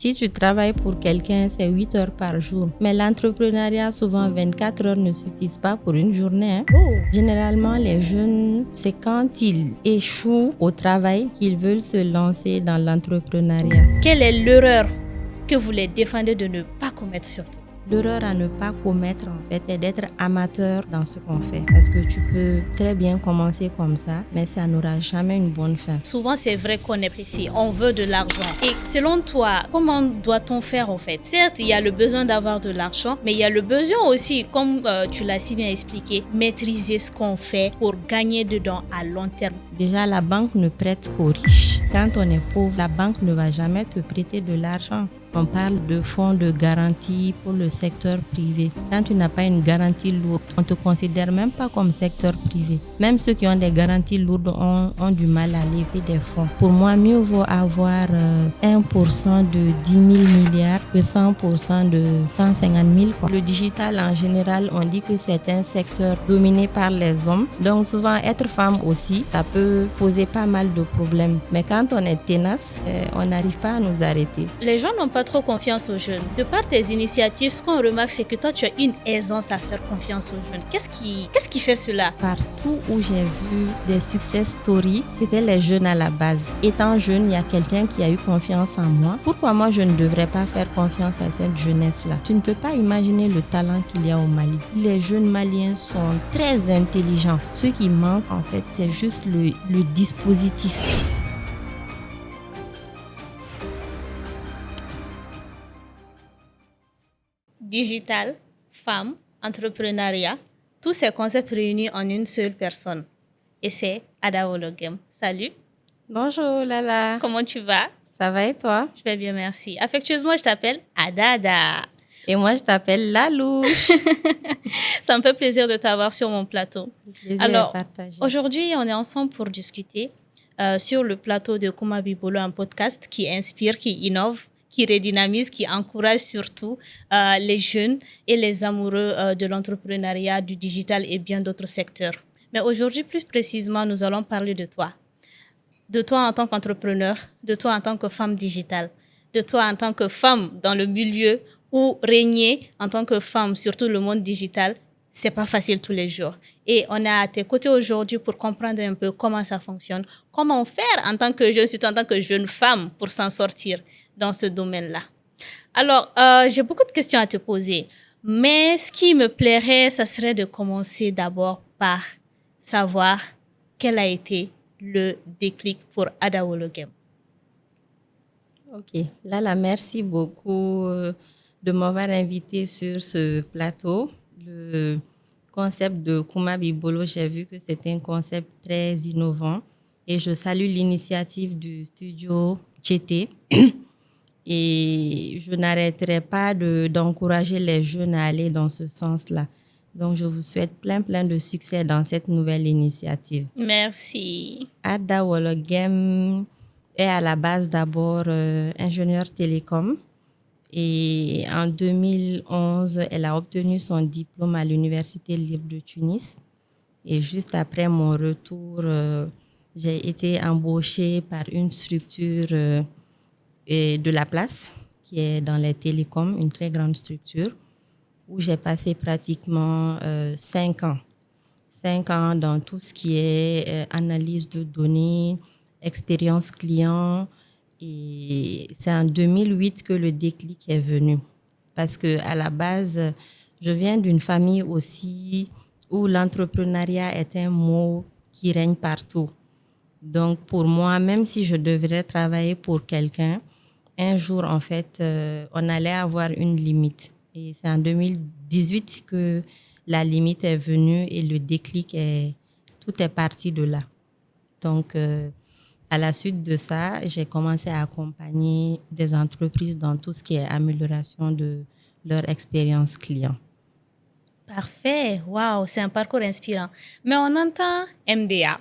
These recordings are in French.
Si tu travailles pour quelqu'un, c'est 8 heures par jour. Mais l'entrepreneuriat, souvent 24 heures ne suffisent pas pour une journée. Généralement, les jeunes, c'est quand ils échouent au travail qu'ils veulent se lancer dans l'entrepreneuriat. Quelle est l'erreur que vous les défendez de ne pas commettre surtout? L'erreur à ne pas commettre, en fait, c'est d'être amateur dans ce qu'on fait. Parce que tu peux très bien commencer comme ça, mais ça n'aura jamais une bonne fin. Souvent, c'est vrai qu'on est pressé, on veut de l'argent. Et selon toi, comment doit-on faire en fait? Certes, il y a le besoin d'avoir de l'argent, mais il y a le besoin aussi, comme tu l'as si bien expliqué, maîtriser ce qu'on fait pour gagner dedans à long terme. Déjà, la banque ne prête qu'aux riches. Quand on est pauvre, la banque ne va jamais te prêter de l'argent. On parle de fonds de garantie pour le secteur privé. Quand tu n'as pas une garantie lourde, on ne te considère même pas comme secteur privé. Même ceux qui ont des garanties lourdes ont du mal à lever des fonds. Pour moi, mieux vaut avoir 1% de 10 000 milliards que 100% de 150 000. Le digital, en général, on dit que c'est un secteur dominé par les hommes. Donc souvent, être femme aussi, ça peut poser pas mal de problèmes. Mais quand on est tenace, on n'arrive pas à nous arrêter. Les gens n'ont pas trop confiance aux jeunes. De par tes initiatives, ce qu'on remarque, c'est que toi, tu as une aisance à faire confiance aux jeunes. Qu'est-ce qui fait cela? Partout où j'ai vu des success stories, c'était les jeunes à la base. Étant jeune, il y a quelqu'un qui a eu confiance en moi. Pourquoi moi, je ne devrais pas faire confiance à cette jeunesse-là? Tu ne peux pas imaginer le talent qu'il y a au Mali. Les jeunes Maliens sont très intelligents. Ce qui manque, en fait, c'est juste le dispositif. Digital, femme, entrepreneuriat, tous ces concepts réunis en une seule personne. Et c'est Ada Wologem. Salut. Bonjour Lala. Comment tu vas? Ça va et toi? Je vais bien, merci. Affectueusement, je t'appelle Adada. Et moi, je t'appelle Lalouche. Ça me fait plaisir de t'avoir sur mon plateau. Plaisir Alors, à partager. aujourd'hui, on est ensemble pour discuter sur le plateau de Kuma Bibolo, un podcast qui inspire, qui innove, qui redynamise, qui encourage surtout les jeunes et les amoureux de l'entrepreneuriat, du digital et bien d'autres secteurs. Mais aujourd'hui, plus précisément, nous allons parler de toi. De toi en tant qu'entrepreneur, de toi en tant que femme digitale, de toi en tant que femme dans le milieu où régner en tant que femme, surtout le monde digital, c'est pas facile tous les jours. Et on est à tes côtés aujourd'hui pour comprendre un peu comment ça fonctionne, comment faire en tant que jeune, surtout en tant que jeune femme, pour s'en sortir dans ce domaine-là. Alors, j'ai beaucoup de questions à te poser, mais ce qui me plairait, ça serait de commencer d'abord par savoir quel a été le déclic pour Ada Wologem. Ok, Lala, merci beaucoup de m'avoir invité sur ce plateau. Le concept de Kuma Bibolo, j'ai vu que c'était un concept très innovant et je salue l'initiative du studio GT. Et je n'arrêterai pas d'encourager les jeunes à aller dans ce sens-là. Donc, je vous souhaite plein de succès dans cette nouvelle initiative. Merci. Ada Wologem est à la base d'abord ingénieure télécom. Et en 2011, elle a obtenu son diplôme à l'Université libre de Tunis. Et juste après mon retour, j'ai été embauchée par une structure de la place, qui est dans les télécoms, une très grande structure, où j'ai passé pratiquement 5 ans. 5 ans dans tout ce qui est analyse de données, expérience client. Et c'est en 2008 que le déclic est venu. Parce qu'à la base, je viens d'une famille aussi où l'entrepreneuriat est un mot qui règne partout. Donc pour moi, même si je devrais travailler pour quelqu'un, un jour, en fait, on allait avoir une limite. Et c'est en 2018 que la limite est venue et le déclic tout est parti de là. Donc, à la suite de ça, j'ai commencé à accompagner des entreprises dans tout ce qui est amélioration de leur expérience client. Parfait. Waouh, c'est un parcours inspirant. Mais on entend MDA,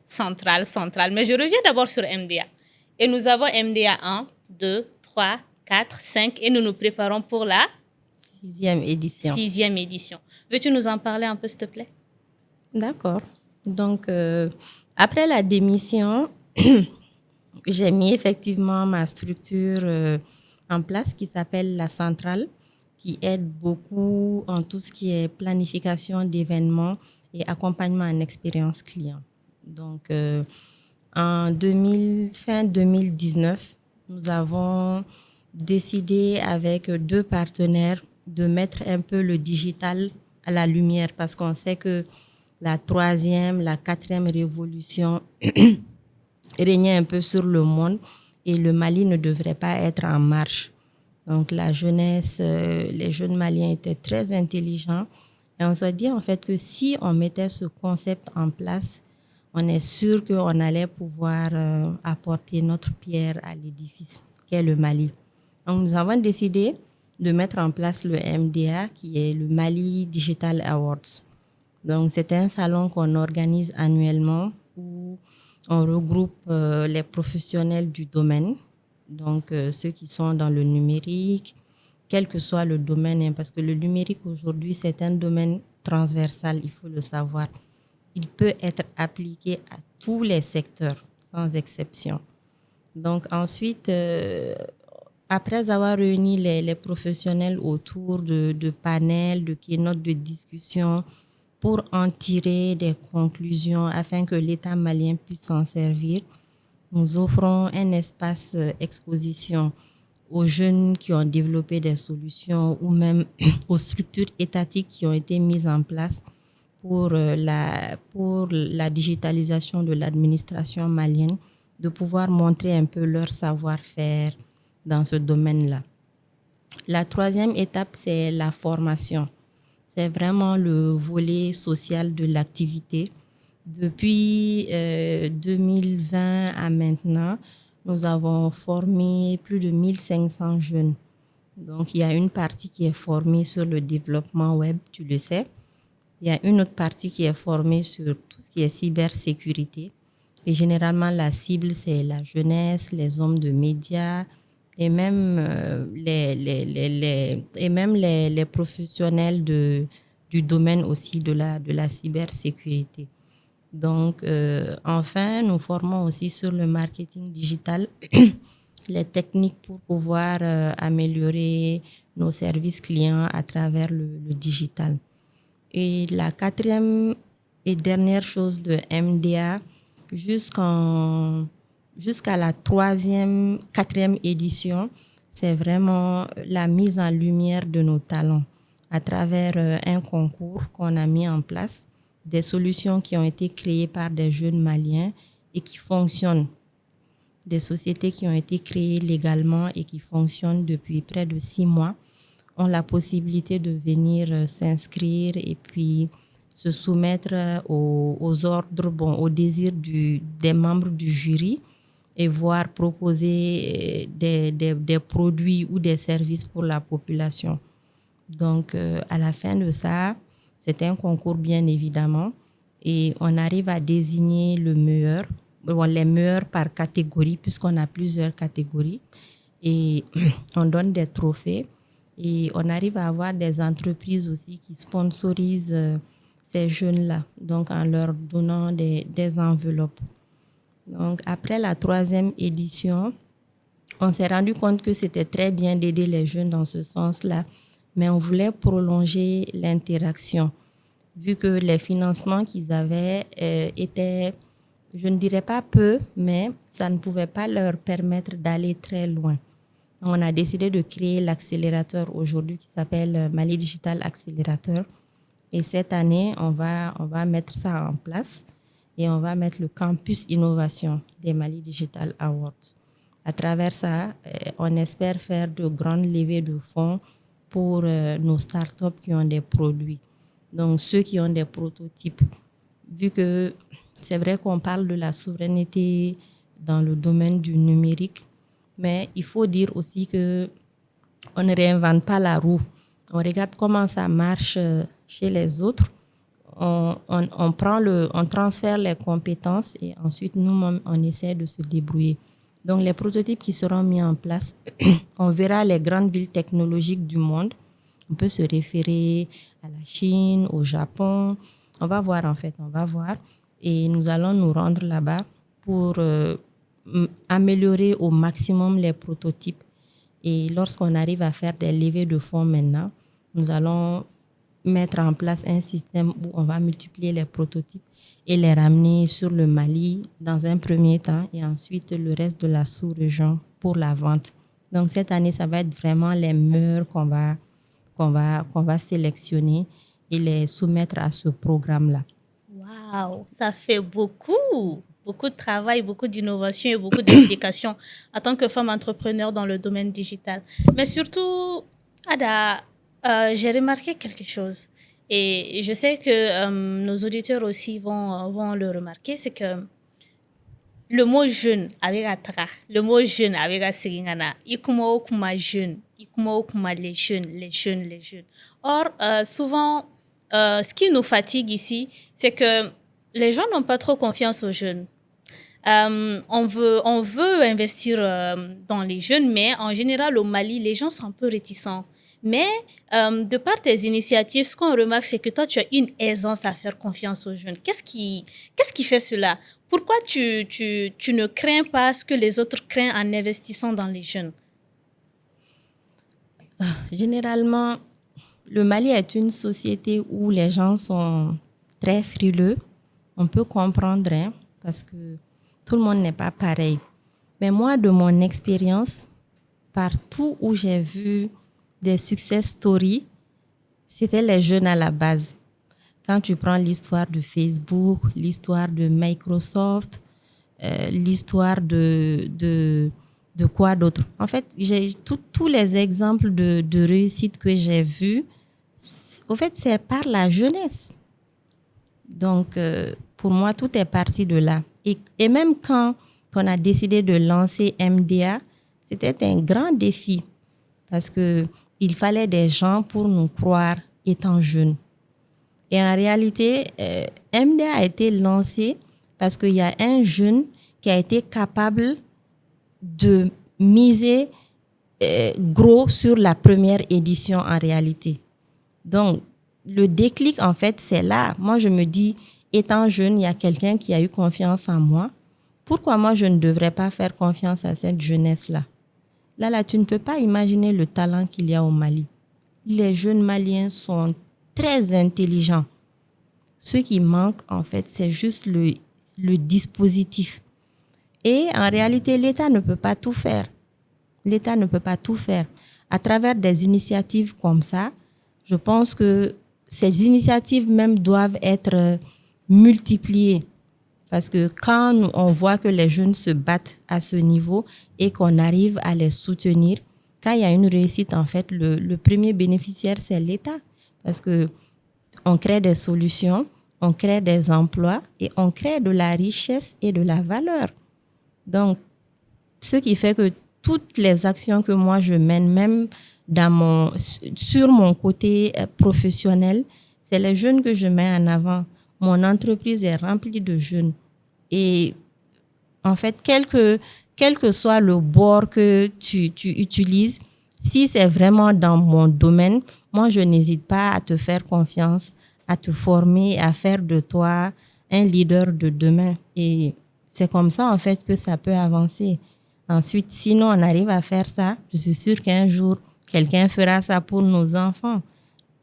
centrale. Mais je reviens d'abord sur MDA. Et nous avons MDA 1, 2, 3, 4, 5 et nous nous préparons pour la 6e édition. 6e édition. Veux-tu nous en parler un peu, s'il te plaît? D'accord. Donc, après la démission, J'ai mis effectivement ma structure en place qui s'appelle la centrale, qui aide beaucoup en tout ce qui est planification d'événements et accompagnement en expérience client. Donc, fin 2019, nous avons décidé avec 2 partenaires de mettre un peu le digital à la lumière parce qu'on sait que la 3e, la 4e révolution régnait un peu sur le monde et le Mali ne devrait pas être en marche. Donc la jeunesse, les jeunes Maliens étaient très intelligents et on s'est dit en fait que si on mettait ce concept en place, on est sûr qu'on allait pouvoir apporter notre pierre à l'édifice qu'est le Mali. Donc nous avons décidé de mettre en place le MDA qui est le Mali Digital Awards. Donc c'est un salon qu'on organise annuellement où on regroupe les professionnels du domaine, donc ceux qui sont dans le numérique, quel que soit le domaine, hein, parce que le numérique aujourd'hui, c'est un domaine transversal, il faut le savoir. Il peut être appliqué à tous les secteurs, sans exception. Donc ensuite, après avoir réuni les professionnels autour de panels, de keynotes, de discussions, pour en tirer des conclusions afin que l'État malien puisse s'en servir, nous offrons un espace exposition aux jeunes qui ont développé des solutions ou même aux structures étatiques qui ont été mises en place pour la digitalisation de l'administration malienne, de pouvoir montrer un peu leur savoir-faire dans ce domaine-là. La 3e étape, c'est la formation. C'est vraiment le volet social de l'activité. Depuis 2020 à maintenant, nous avons formé plus de 1500 jeunes. Donc, il y a une partie qui est formée sur le développement web, tu le sais. Il y a une autre partie qui est formée sur tout ce qui est cybersécurité. Et généralement, la cible, c'est la jeunesse, les hommes de médias et même, les professionnels du domaine aussi de la cybersécurité. Donc, enfin, nous formons aussi sur le marketing digital, les techniques pour pouvoir améliorer nos services clients à travers le digital. Et la 4e et dernière chose de MDA, jusqu'à la 3e, 4e édition, c'est vraiment la mise en lumière de nos talents à travers un concours qu'on a mis en place, des solutions qui ont été créées par des jeunes Maliens et qui fonctionnent, des sociétés qui ont été créées légalement et qui fonctionnent depuis près de 6 mois, ont la possibilité de venir s'inscrire et puis se soumettre aux ordres, aux désirs des membres du jury et voir proposer des produits ou des services pour la population. Donc, à la fin de ça, c'est un concours bien évidemment et on arrive à désigner le meilleur, les meilleurs par catégorie puisqu'on a plusieurs catégories et on donne des trophées et on arrive à avoir des entreprises aussi qui sponsorisent ces jeunes-là, donc en leur donnant des enveloppes. Donc, après la 3e édition, on s'est rendu compte que c'était très bien d'aider les jeunes dans ce sens-là, mais on voulait prolonger l'interaction, vu que les financements qu'ils avaient étaient, je ne dirais pas peu, mais ça ne pouvait pas leur permettre d'aller très loin. On a décidé de créer l'accélérateur aujourd'hui qui s'appelle Mali Digital Accelerator. Et cette année, on va mettre ça en place et on va mettre le campus innovation des Mali Digital Awards. À travers ça, on espère faire de grandes levées de fonds pour nos startups qui ont des produits. Donc, ceux qui ont des prototypes. Vu que c'est vrai qu'on parle de la souveraineté dans le domaine du numérique, mais il faut dire aussi que on ne réinvente pas la roue. On regarde comment ça marche chez les autres. On transfère les compétences et ensuite nous-mêmes, on essaie de se débrouiller. Donc, les prototypes qui seront mis en place, on verra les grandes villes technologiques du monde. On peut se référer à la Chine, au Japon. On va voir. Et nous allons nous rendre là-bas pour améliorer au maximum les prototypes. Et lorsqu'on arrive à faire des levées de fonds maintenant, nous allons mettre en place un système où on va multiplier les prototypes et les ramener sur le Mali dans un premier temps et ensuite le reste de la sous-région pour la vente. Donc cette année, ça va être vraiment les meilleurs qu'on va sélectionner et les soumettre à ce programme-là. Waouh, ça fait beaucoup de travail, beaucoup d'innovation et beaucoup d'implication en tant que femme entrepreneur dans le domaine digital. Mais surtout, Ada, j'ai remarqué quelque chose et je sais que nos auditeurs aussi vont le remarquer, c'est que le mot jeune avec Atra, le mot jeune avec Asiringana, ikuma jeune, ikuma les jeunes, les jeunes, les jeunes. Or, souvent, ce qui nous fatigue ici, c'est que les gens n'ont pas trop confiance aux jeunes. On veut investir dans les jeunes, mais en général, au Mali, les gens sont un peu réticents. Mais de par tes initiatives, ce qu'on remarque, c'est que toi, tu as une aisance à faire confiance aux jeunes. Qu'est-ce qui fait cela? Pourquoi tu ne crains pas ce que les autres craignent en investissant dans les jeunes? Généralement, le Mali est une société où les gens sont très frileux. On peut comprendre, hein, parce que tout le monde n'est pas pareil. Mais moi, de mon expérience, partout où j'ai vu des success stories, c'était les jeunes à la base. Quand tu prends l'histoire de Facebook, l'histoire de Microsoft, l'histoire de quoi d'autre. En fait, tous les exemples de réussite que j'ai vus, au fait, c'est par la jeunesse. Donc, pour moi, tout est parti de là. Et même quand on a décidé de lancer MDA, c'était un grand défi parce qu'il fallait des gens pour nous croire étant jeunes. Et en réalité, MDA a été lancé parce qu'il y a un jeune qui a été capable de miser gros sur la première édition en réalité. Donc, le déclic, en fait, c'est là. Moi, je me dis, étant jeune, il y a quelqu'un qui a eu confiance en moi. Pourquoi moi, je ne devrais pas faire confiance à cette jeunesse-là? Là, tu ne peux pas imaginer le talent qu'il y a au Mali. Les jeunes Maliens sont très intelligents. Ce qui manque, en fait, c'est juste le dispositif. Et en réalité, l'État ne peut pas tout faire. L'État ne peut pas tout faire. À travers des initiatives comme ça, je pense que ces initiatives même doivent être multipliées. Parce que quand on voit que les jeunes se battent à ce niveau et qu'on arrive à les soutenir, quand il y a une réussite, en fait, le premier bénéficiaire, c'est l'État. Parce que on crée des solutions, on crée des emplois et on crée de la richesse et de la valeur. Donc, ce qui fait que toutes les actions que moi je mène, même sur mon côté professionnel, c'est les jeunes que je mets en avant. Mon entreprise est remplie de jeunes. Et en fait, quel que soit le bord que tu utilises, si c'est vraiment dans mon domaine, moi, je n'hésite pas à te faire confiance, à te former, à faire de toi un leader de demain. Et c'est comme ça, en fait, que ça peut avancer. Ensuite, sinon, on arrive à faire ça, je suis sûre qu'un jour, quelqu'un fera ça pour nos enfants.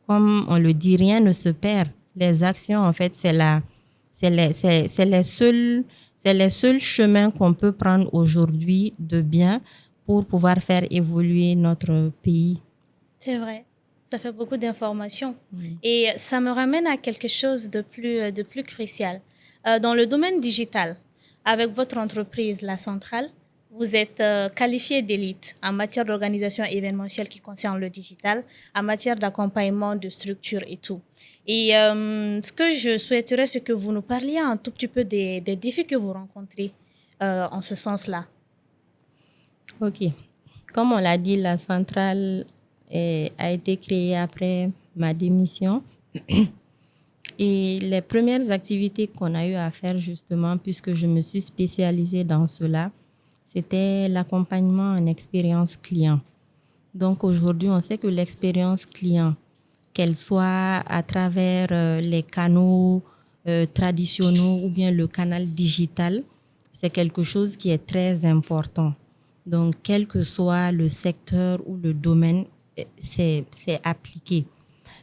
Comme on le dit, rien ne se perd. Les actions, en fait, c'est les seuls chemins qu'on peut prendre aujourd'hui de bien pour pouvoir faire évoluer notre pays. C'est vrai. Ça fait beaucoup d'informations. Et ça me ramène à quelque chose de plus crucial. Dans le domaine digital, avec votre entreprise, La Centrale, vous êtes qualifié d'élite en matière d'organisation événementielle qui concerne le digital, en matière d'accompagnement de structures et tout. Et ce que je souhaiterais, c'est que vous nous parliez un tout petit peu des défis que vous rencontrez en ce sens-là. OK. Comme on l'a dit, La Centrale a été créée après ma démission. Et les premières activités qu'on a eu à faire justement, puisque je me suis spécialisée dans cela, c'était l'accompagnement en expérience client. Donc aujourd'hui, on sait que l'expérience client, qu'elle soit à travers les canaux traditionnels ou bien le canal digital, c'est quelque chose qui est très important. Donc, quel que soit le secteur ou le domaine, c'est appliqué.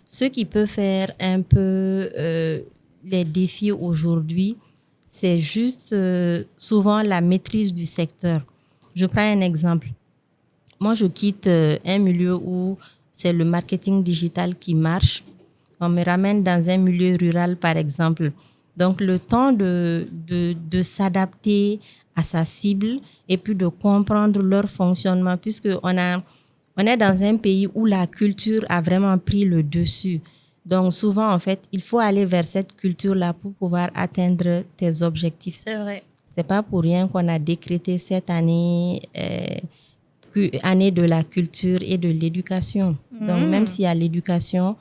Ce qui peut faire un peu les défis aujourd'hui, c'est juste souvent la maîtrise du secteur. Je prends un exemple. Moi, je quitte un milieu où c'est le marketing digital qui marche. On me ramène dans un milieu rural, par exemple. Donc, le temps de s'adapter à sa cible et puis de comprendre leur fonctionnement, puisque on est dans un pays où la culture a vraiment pris le dessus. Donc, souvent, en fait, il faut aller vers cette culture-là pour pouvoir atteindre tes objectifs. C'est vrai. C'est pas pour rien qu'on a décrété cette année, année de la culture et de l'éducation. Donc, même s'il y a l'éducation,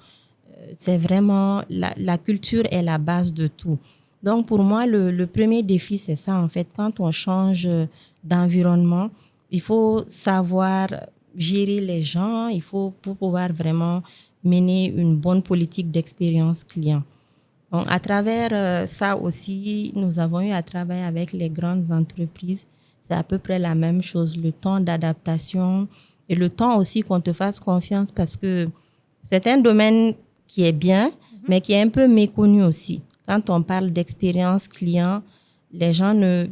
c'est vraiment, la culture est la base de tout. Donc, pour moi, le premier défi, c'est ça, en fait. Quand on change d'environnement, il faut savoir gérer les gens, il faut pour pouvoir vraiment mener une bonne politique d'expérience client. Donc, à travers ça aussi, nous avons eu à travailler avec les grandes entreprises. C'est à peu près la même chose, le temps d'adaptation et le temps aussi qu'on te fasse confiance parce que c'est un domaine qui est bien, mais qui est un peu méconnu aussi. Quand on parle d'expérience client, les gens ne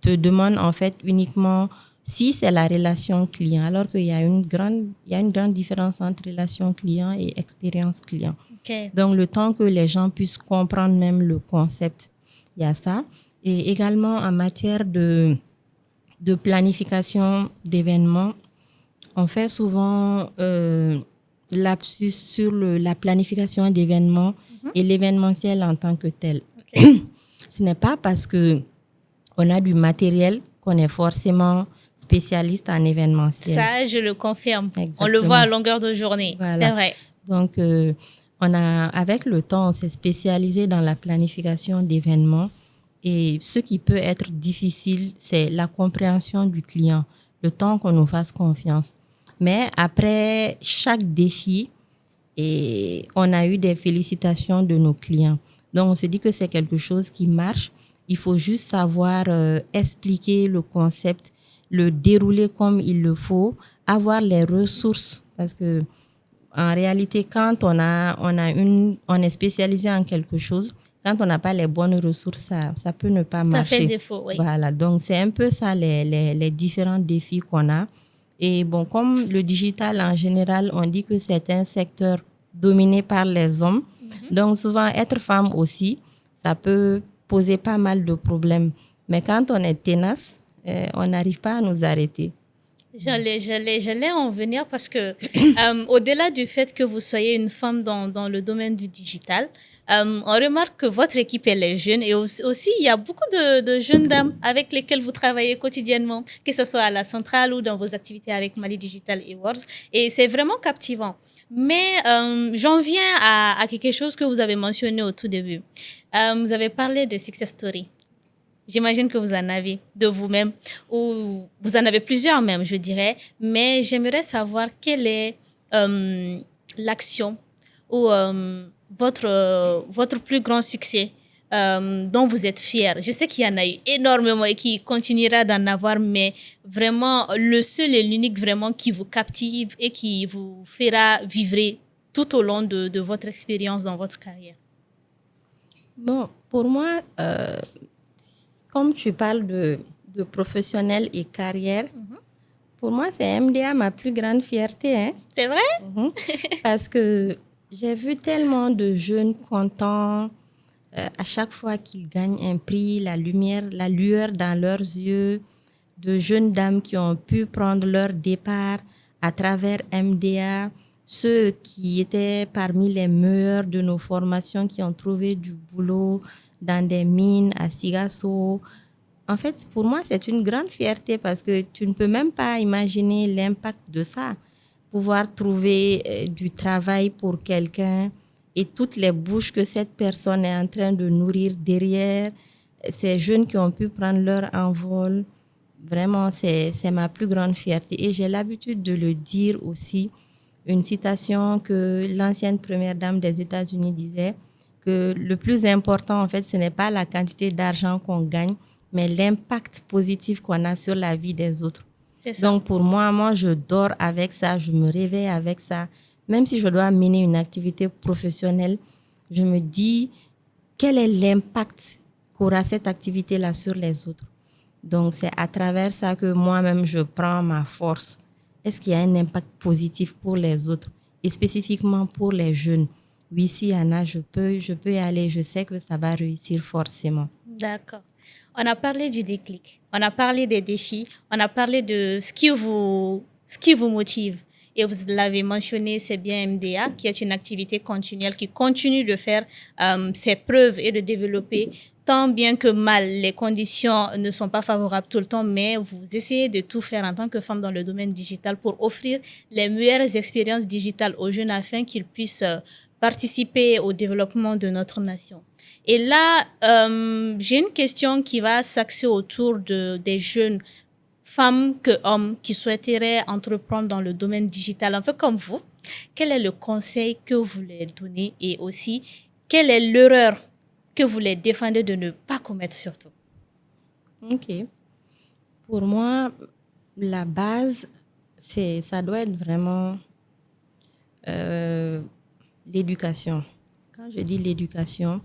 te demandent en fait uniquement si c'est la relation client, alors qu'il y a une grande différence entre relation client et expérience client. Okay. Donc, le temps que les gens puissent comprendre même le concept, il y a ça. Et également en matière de planification d'événements, on fait souvent lapsus sur la planification d'événements et l'événementiel en tant que tel. Okay. Ce n'est pas parce que on a du matériel qu'on est forcément spécialiste en événementiel. Ça, je le confirme. Exactement. On le voit à longueur de journée. Voilà. C'est vrai. Donc, avec le temps, on s'est spécialisé dans la planification d'événements. Et ce qui peut être difficile, c'est la compréhension du client, le temps qu'on nous fasse confiance. Mais après chaque défi, on a eu des félicitations de nos clients. Donc, on se dit que c'est quelque chose qui marche. Il faut juste savoir expliquer le concept, le dérouler comme il le faut, avoir les ressources. Parce que en réalité, quand on est spécialisé en quelque chose, quand on n'a pas les bonnes ressources, ça peut ne pas marcher. Ça fait défaut, oui. Voilà, donc c'est un peu ça les différents défis qu'on a. Et bon, comme le digital en général, on dit que c'est un secteur dominé par les hommes. Donc souvent, être femme aussi, ça peut poser pas mal de problèmes. Mais quand on est tenace, on n'arrive pas à nous arrêter. J'allais en venir parce que au-delà du fait que vous soyez une femme dans le domaine du digital, on remarque que votre équipe, elle est jeune et aussi, il y a beaucoup de jeunes dames avec lesquelles vous travaillez quotidiennement, que ce soit à la centrale ou dans vos activités avec Mali Digital Awards. Et c'est vraiment captivant. Mais j'en viens à quelque chose que vous avez mentionné au tout début. Vous avez parlé de success story. J'imagine que vous en avez de vous-même, ou vous en avez plusieurs même, je dirais. Mais j'aimerais savoir quelle est l'action ou votre plus grand succès dont vous êtes fier. Je sais qu'il y en a eu énormément et qu'il continuera d'en avoir, mais vraiment le seul et l'unique vraiment qui vous captive et qui vous fera vivre tout au long de votre expérience dans votre carrière. Bon, pour moi, comme tu parles de professionnel et carrière, pour moi, c'est MDA ma plus grande fierté. Hein? C'est vrai? Parce que j'ai vu tellement de jeunes contents à chaque fois qu'ils gagnent un prix, la lueur dans leurs yeux, de jeunes dames qui ont pu prendre leur départ à travers MDA, ceux qui étaient parmi les meilleurs de nos formations, qui ont trouvé du boulot dans des mines à Sigasso. En fait, pour moi, c'est une grande fierté parce que tu ne peux même pas imaginer l'impact de ça. Pouvoir trouver du travail pour quelqu'un et toutes les bouches que cette personne est en train de nourrir derrière, ces jeunes qui ont pu prendre leur envol, vraiment, c'est ma plus grande fierté. Et j'ai l'habitude de le dire aussi, une citation que l'ancienne première dame des États-Unis disait, que le plus important, en fait, ce n'est pas la quantité d'argent qu'on gagne, mais l'impact positif qu'on a sur la vie des autres. C'est ça. Donc, pour moi, je dors avec ça, je me réveille avec ça. Même si je dois mener une activité professionnelle, je me dis quel est l'impact qu'aura cette activité-là sur les autres. Donc, c'est à travers ça que moi-même, je prends ma force. Est-ce qu'il y a un impact positif pour les autres et spécifiquement pour les jeunes? Oui, s'il y en a, je peux y aller. Je sais que ça va réussir forcément. D'accord. On a parlé du déclic, on a parlé des défis, on a parlé de ce qui vous motive. Et vous l'avez mentionné, c'est bien MDA, qui est une activité continuelle, qui continue de faire ses preuves et de développer tant bien que mal. Les conditions ne sont pas favorables tout le temps, mais vous essayez de tout faire en tant que femme dans le domaine digital pour offrir les meilleures expériences digitales aux jeunes afin qu'ils puissent participer au développement de notre nation. Et là, j'ai une question qui va s'axer autour des jeunes femmes que hommes qui souhaiteraient entreprendre dans le domaine digital, un peu comme vous. Quel est le conseil que vous les donnez et aussi quelle est l'erreur que vous les défendez de ne pas commettre surtout? Ok. Pour moi, la base, ça doit être vraiment l'éducation. Quand je dis l'éducation,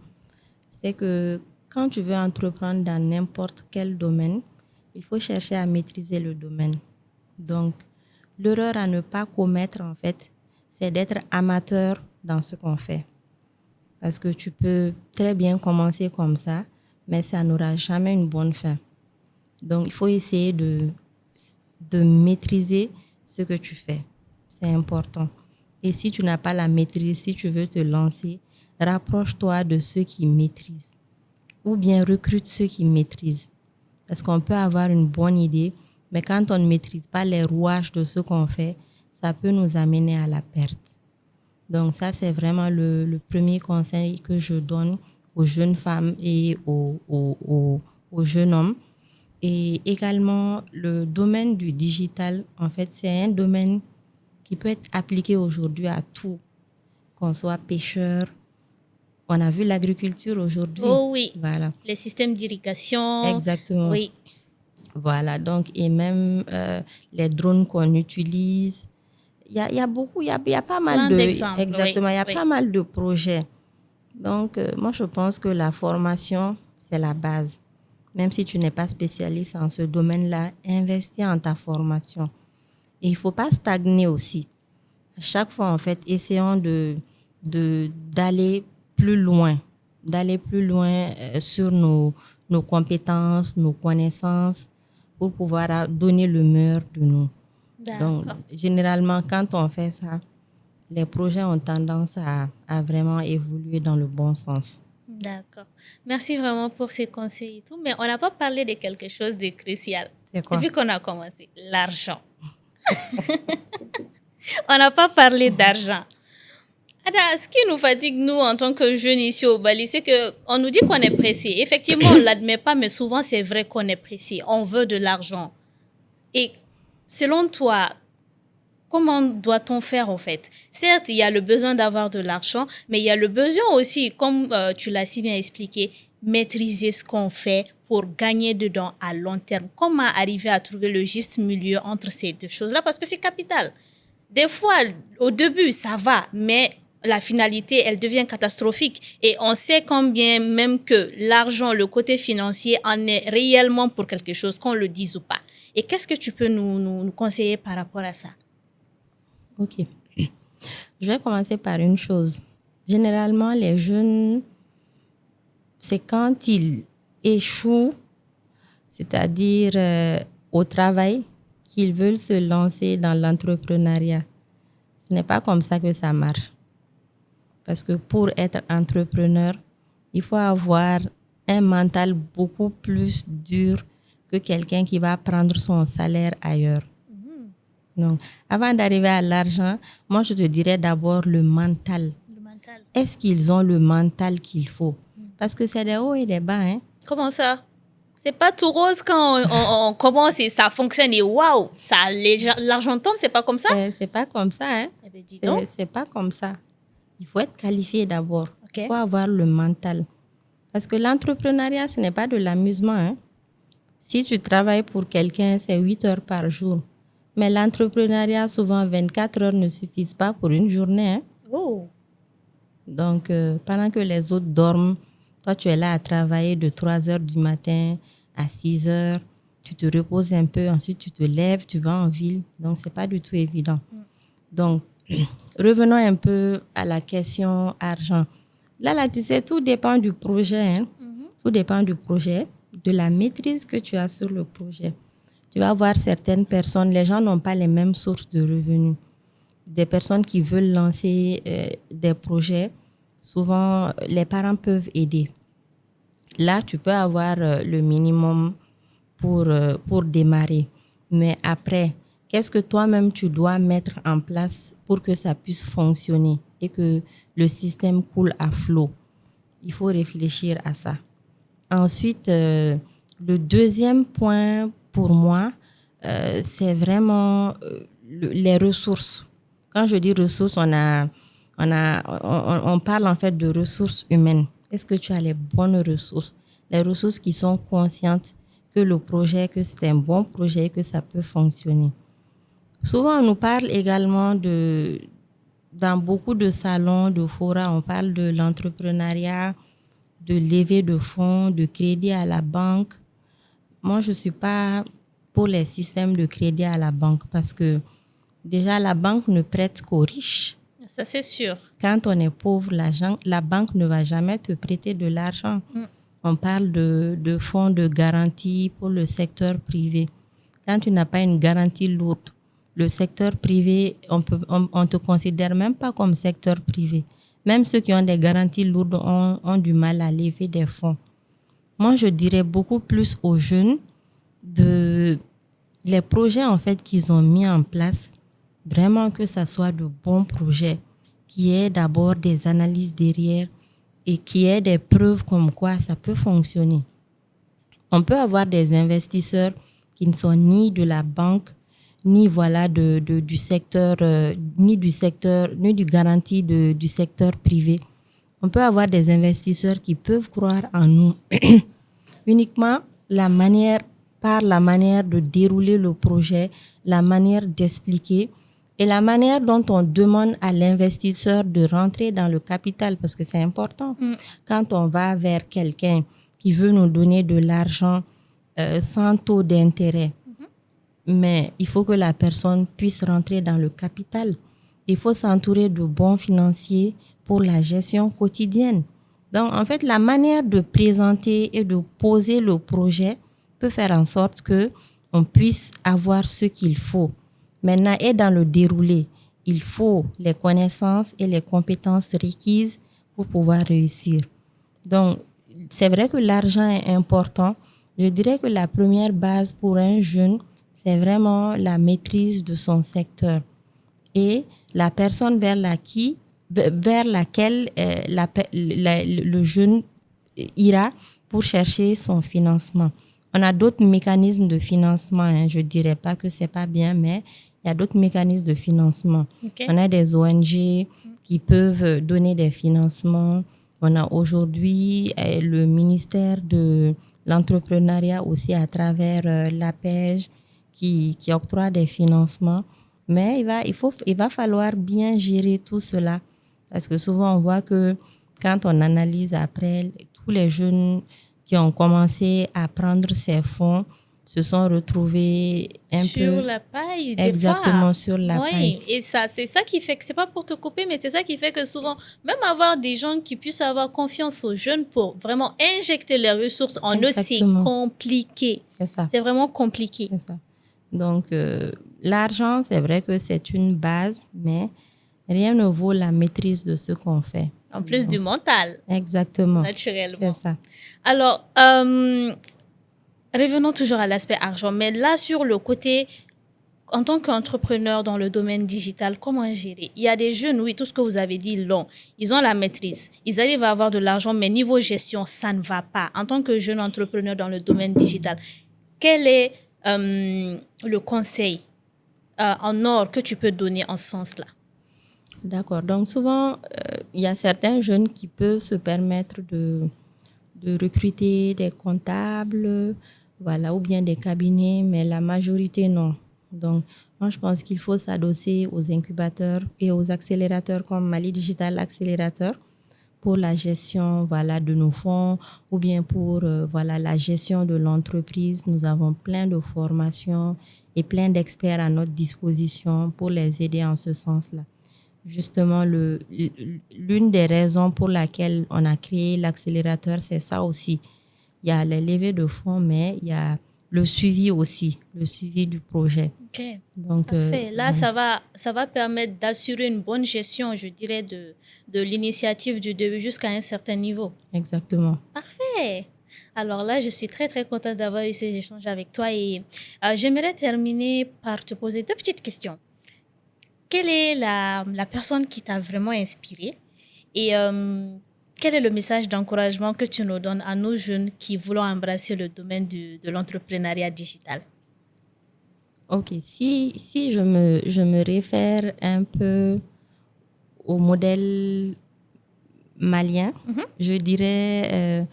c'est que quand tu veux entreprendre dans n'importe quel domaine, il faut chercher à maîtriser le domaine. Donc, l'erreur à ne pas commettre, en fait, c'est d'être amateur dans ce qu'on fait. Parce que tu peux très bien commencer comme ça, mais ça n'aura jamais une bonne fin. Donc, il faut essayer de maîtriser ce que tu fais. C'est important. Et si tu n'as pas la maîtrise, si tu veux te lancer, rapproche-toi de ceux qui maîtrisent. Ou bien recrute ceux qui maîtrisent. Parce qu'on peut avoir une bonne idée, mais quand on ne maîtrise pas les rouages de ce qu'on fait, ça peut nous amener à la perte. Donc ça, c'est vraiment le premier conseil que je donne aux jeunes femmes et aux jeunes hommes. Et également, le domaine du digital, en fait, c'est un domaine qui peut être appliqué aujourd'hui à tout, qu'on soit pêcheur. On a vu l'agriculture aujourd'hui. Oh oui, voilà. Les systèmes d'irrigation. Exactement. Oui. Voilà, donc, et même les drones qu'on utilise. Il y a beaucoup, il y a pas mal de... Exactement, il y a pas mal de projets. Donc, moi, je pense que la formation, c'est la base. Même si tu n'es pas spécialiste en ce domaine-là, investis en ta formation. Et il ne faut pas stagner aussi. À chaque fois, en fait, essayons d'aller plus loin. D'aller plus loin sur nos compétences, nos connaissances, pour pouvoir donner le meilleur de nous. Donc, généralement, quand on fait ça, les projets ont tendance à vraiment évoluer dans le bon sens. D'accord. Merci vraiment pour ces conseils et tout. Mais on n'a pas parlé de quelque chose de crucial. C'est quoi? Depuis qu'on a commencé, l'argent. On n'a pas parlé d'argent. Ce qui nous fatigue, nous, en tant que jeunes ici au Bali, c'est qu'on nous dit qu'on est pressé. Effectivement, on ne l'admet pas, mais souvent, c'est vrai qu'on est pressé. On veut de l'argent. Et selon toi, comment doit-on faire, en fait? Certes, il y a le besoin d'avoir de l'argent, mais il y a le besoin aussi, comme tu l'as si bien expliqué, maîtriser ce qu'on fait pour gagner dedans à long terme. Comment arriver à trouver le juste milieu entre ces deux choses-là? Parce que c'est capital. Des fois, au début, ça va, mais la finalité, elle devient catastrophique. Et on sait combien même que l'argent, le côté financier, en est réellement pour quelque chose, qu'on le dise ou pas. Et qu'est-ce que tu peux nous conseiller par rapport à ça? Ok. Je vais commencer par une chose. Généralement, les jeunes, c'est quand ils échouent, c'est-à-dire au travail, qu'ils veulent se lancer dans l'entrepreneuriat. Ce n'est pas comme ça que ça marche. Parce que pour être entrepreneur, il faut avoir un mental beaucoup plus dur que quelqu'un qui va prendre son salaire ailleurs. Donc, avant d'arriver à l'argent, moi, je te dirais d'abord le mental. Est-ce qu'ils ont le mental qu'il faut? Parce que c'est des hauts et des bas. Hein? Comment ça? C'est pas tout rose quand on commence et ça fonctionne et waouh, l'argent tombe, c'est pas comme ça? C'est pas comme ça. Hein? C'est pas comme ça. Il faut être qualifié d'abord. Il faut avoir le mental. Parce que l'entrepreneuriat, ce n'est pas de l'amusement. Hein? Si tu travailles pour quelqu'un, c'est 8 heures par jour. Mais l'entrepreneuriat, souvent 24 heures ne suffisent pas pour une journée. Hein. Oh. Donc, pendant que les autres dorment, toi, tu es là à travailler de 3 heures du matin à 6 heures. Tu te reposes un peu, ensuite tu te lèves, tu vas en ville. Donc, ce n'est pas du tout évident. Donc, revenons un peu à la question argent. Là, tu sais, tout dépend du projet. Hein. Tout dépend du projet, de la maîtrise que tu as sur le projet. Tu vas voir certaines personnes, les gens n'ont pas les mêmes sources de revenus. Des personnes qui veulent lancer des projets, souvent, les parents peuvent aider. Là, tu peux avoir le minimum pour démarrer. Mais après, qu'est-ce que toi-même tu dois mettre en place pour que ça puisse fonctionner et que le système coule à flot? Il faut réfléchir à ça. Ensuite, le deuxième point pour moi, c'est vraiment les ressources. Quand je dis ressources, on parle en fait de ressources humaines. Est-ce que tu as les bonnes ressources? Les ressources qui sont conscientes que le projet, que c'est un bon projet, que ça peut fonctionner. Souvent, on nous parle également dans beaucoup de salons, de forats, on parle de l'entrepreneuriat, de levée de fonds, de crédit à la banque. Moi, je ne suis pas pour les systèmes de crédit à la banque parce que déjà, la banque ne prête qu'aux riches. Ça, c'est sûr. Quand on est pauvre, la banque ne va jamais te prêter de l'argent. On parle de fonds de garantie pour le secteur privé. Quand tu n'as pas une garantie lourde, le secteur privé, on te considère même pas comme secteur privé. Même ceux qui ont des garanties lourdes ont du mal à lever des fonds. Moi, je dirais beaucoup plus aux jeunes les projets en fait qu'ils ont mis en place, vraiment que ça soit de bons projets, qui aient d'abord des analyses derrière et qui aient des preuves comme quoi ça peut fonctionner. On peut avoir des investisseurs qui ne sont ni de la banque, ni voilà du secteur, ni du garantie du secteur privé. On peut avoir des investisseurs qui peuvent croire en nous uniquement par la manière de dérouler le projet, la manière d'expliquer et la manière dont on demande à l'investisseur de rentrer dans le capital, parce que c'est important. Quand on va vers quelqu'un qui veut nous donner de l'argent sans taux d'intérêt, mais il faut que la personne puisse rentrer dans le capital. Il faut s'entourer de bons financiers pour la gestion quotidienne. Donc, en fait, la manière de présenter et de poser le projet peut faire en sorte qu'on puisse avoir ce qu'il faut. Maintenant, et dans le déroulé, il faut les connaissances et les compétences requises pour pouvoir réussir. Donc, c'est vrai que l'argent est important. Je dirais que la première base pour un jeune, c'est vraiment la maîtrise de son secteur et la personne vers laquelle le jeune ira pour chercher son financement. On a d'autres mécanismes de financement. Hein. Je ne dirais pas que ce n'est pas bien, mais il y a d'autres mécanismes de financement. Okay. On a des ONG qui peuvent donner des financements. On a aujourd'hui le ministère de l'entrepreneuriat aussi à travers l'APEJ qui octroie des financements. Mais il va falloir bien gérer tout cela. Parce que souvent, on voit que quand on analyse après, tous les jeunes qui ont commencé à prendre ces fonds se sont retrouvés sur la paille. Exactement, sur la paille. Et ça, c'est ça qui fait que, c'est pas pour te couper, mais c'est ça qui fait que souvent, même avoir des gens qui puissent avoir confiance aux jeunes pour vraiment injecter les ressources en eux, c'est compliqué. C'est ça. C'est vraiment compliqué. C'est ça. Donc, l'argent, c'est vrai que c'est une base, mais rien ne vaut la maîtrise de ce qu'on fait. En plus du mental. Exactement. Naturellement. C'est ça. Alors, revenons toujours à l'aspect argent, mais là, sur le côté, en tant qu'entrepreneur dans le domaine digital, comment gérer? Il y a des jeunes, oui, tout ce que vous avez dit, ils ont la maîtrise, ils arrivent à avoir de l'argent, mais niveau gestion, ça ne va pas. En tant que jeune entrepreneur dans le domaine digital, quel est le conseil en or que tu peux donner en ce sens-là? D'accord. Donc, souvent, il y a certains jeunes qui peuvent se permettre de recruter des comptables, voilà, ou bien des cabinets, mais la majorité, non. Donc, moi, je pense qu'il faut s'adosser aux incubateurs et aux accélérateurs comme Mali Digital Accélérateur pour la gestion, voilà, de nos fonds ou bien pour, voilà, la gestion de l'entreprise. Nous avons plein de formations et plein d'experts à notre disposition pour les aider en ce sens-là. Justement, l'une des raisons pour laquelle on a créé l'accélérateur, c'est ça aussi. Il y a les levées de fonds, mais il y a le suivi aussi, le suivi du projet. Ok, Donc, parfait. Là, voilà. ça va permettre d'assurer une bonne gestion, je dirais, de l'initiative du début jusqu'à un certain niveau. Exactement. Parfait. Alors là, je suis très, très contente d'avoir eu ces échanges avec toi et j'aimerais terminer par te poser deux petites questions. Quelle est la personne qui t'a vraiment inspiré et quel est le message d'encouragement que tu nous donnes à nos jeunes qui voulons embrasser le domaine de l'entrepreneuriat digital? OK. Si je me réfère un peu au modèle malien, je dirais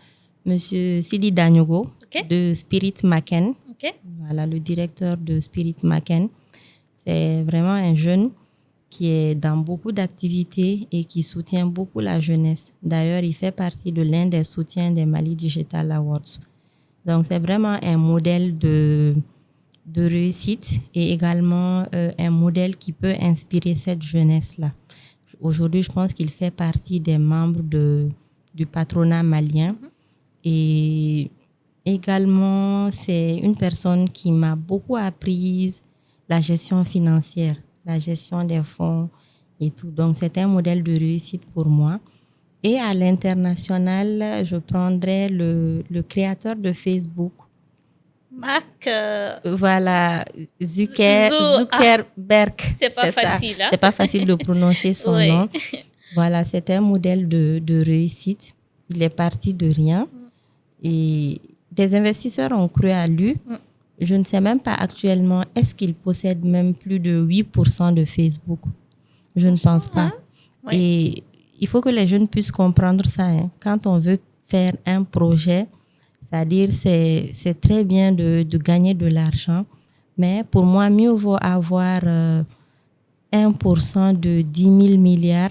Monsieur Sidi Danyogo OK? de Spirit Maken. OK? Voilà, le directeur de Spirit Maken. C'est vraiment un jeune qui est dans beaucoup d'activités et qui soutient beaucoup la jeunesse. D'ailleurs, il fait partie de l'un des soutiens des Mali Digital Awards. Donc, c'est vraiment un modèle de réussite et également un modèle qui peut inspirer cette jeunesse-là. Aujourd'hui, je pense qu'il fait partie des membres du patronat malien. Et également, c'est une personne qui m'a beaucoup appris la gestion financière, la gestion des fonds et tout. Donc, c'est un modèle de réussite pour moi. Et à l'international, je prendrais le créateur de Facebook. Marc, Voilà, ah, Zuckerberg. c'est pas C'est ça. facile, hein? C'est pas facile de prononcer son Oui. nom. Voilà, c'est un modèle de réussite. Il est parti de rien. Et des investisseurs ont cru à lui. Je ne sais même pas actuellement, est-ce qu'il possède même plus de 8% de Facebook? Je ne pense pas. Hein? Oui. Et il faut que les jeunes puissent comprendre ça. Hein. Quand on veut faire un projet, c'est-à-dire c'est très bien de gagner de l'argent, mais pour moi, mieux vaut avoir 1% de 10 000 milliards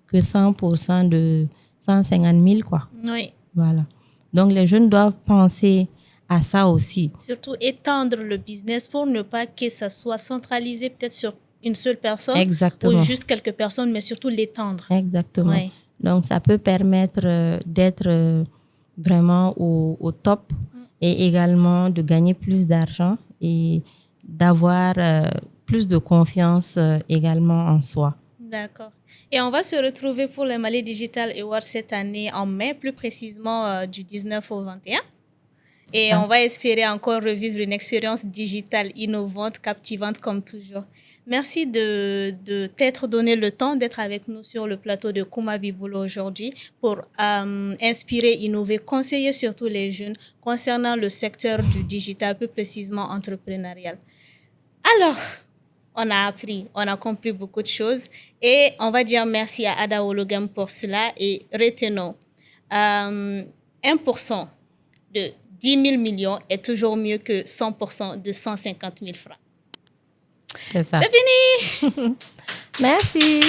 que 100% de 150 000, quoi. Oui. Voilà. Donc, les jeunes doivent penser à ça aussi. Surtout étendre le business pour ne pas que ça soit centralisé peut-être sur une seule personne Exactement. ou juste quelques personnes, mais surtout l'étendre. Exactement. Ouais. Donc, ça peut permettre d'être vraiment au top et également de gagner plus d'argent et d'avoir plus de confiance également en soi. D'accord. Et on va se retrouver pour le Mali Digital Awards cette année en mai, plus précisément du 19 au 21. Et Ça. on va espérer encore revivre une expérience digitale innovante, captivante comme toujours. Merci de t'être donné le temps d'être avec nous sur le plateau de Kumabi Bolo aujourd'hui pour inspirer, innover, conseiller surtout les jeunes concernant le secteur du digital, plus précisément entrepreneurial. Alors, on a appris, on a compris beaucoup de choses et on va dire merci à Ada Wologam pour cela et retenons 1% de 10 000 millions est toujours mieux que 100% de 150 000 francs. C'est ça. C'est fini! Merci.